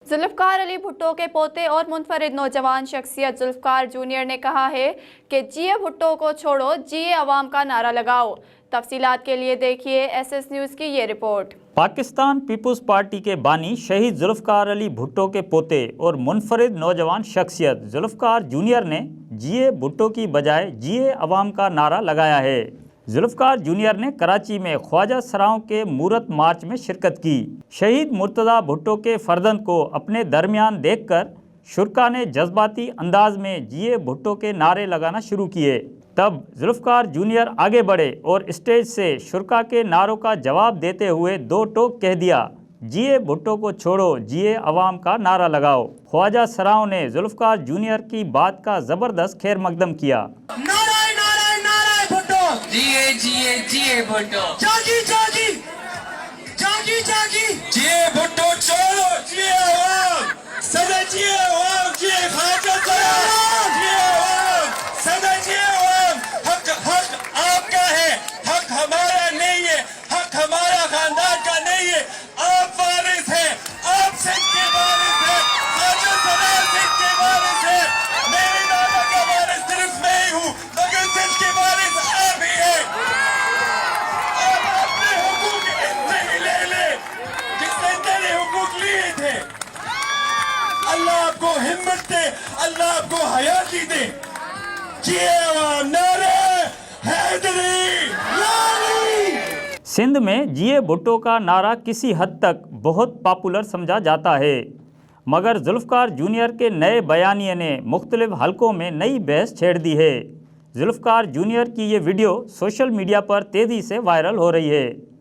जुल्फ़कार अली भुट्टो के पोते और मुनफरिद नौजवान शख्सियत जुल्फ़कार जूनियर ने कहा है कि जिए भुट्टो को छोड़ो, जिए अवाम का नारा लगाओ। तफसीलात के लिए देखिए SS न्यूज़ की ये रिपोर्ट। पाकिस्तान पीपुल्स पार्टी के बानी शहीद जुल्फ़कार अली भुट्टो के पोते और मुनफरिद नौजवान शख्सियत जुल्फ़कार जूनियर ने जिए भुट्टो की बजाय जिए अवाम का नारा लगाया है। जुल्फ़कार जूनियर ने कराची में ख्वाजा सराओं के मूरत मार्च में शिरकत की। शहीद मुर्तज़ा भुट्टो के फर्जंद को अपने दरमियान देखकर शुरका ने जज्बाती अंदाज में जिए भुट्टो के नारे लगाना शुरू किए। तब जुल्फ़कार जूनियर आगे बढ़े और स्टेज से शुरका के नारों का जवाब देते हुए दो टोक कह दिया, जिए भुट्टो को छोड़ो, जिए अवाम का नारा लगाओ। ख्वाजा सराओं ने जुल्फ़कार जूनियर की बात का ज़बरदस्त खैर मकदम किया। जिए जिए जिए भुट्टो, जागी जागी जागी जागी, जिए भुट्टो छोड़ो, जिए अवाम, सदा जिए अवाम, जिए ख्वाजा सराओं, जिए अवाम, सदा जिए अवाम। हक हक आपका है, हक हमारा नहीं है, हक हमारा खानदान का नहीं है। आप वारिस हैं, आप सिंध के वारिस हैं, ख्वाजा सराओं सिंध के वारिस हैं। मेरे दादा का वारिस सिर्फ मैं ही हूँ, मगर सिंध के वारिस आप ही हैं। आप अपने हुकूक इनसे ही ले ले जिसने तेरे हुकूक लिए थे। अल्लाह आपको हिम्मत दे, अल्लाह आपको हयाती दे। जिए अवाम, नारे हैदरी लाली। सिंध में जिए भुट्टो का नारा किसी हद तक बहुत पॉपुलर समझा जाता है, मगर जुल्फ़कार जूनियर के नए बयानिए ने मुख्तलिफ हलकों में नई बहस छेड़ दी है। जुल्फ़कार जूनियर की ये वीडियो सोशल मीडिया पर तेज़ी से वायरल हो रही है।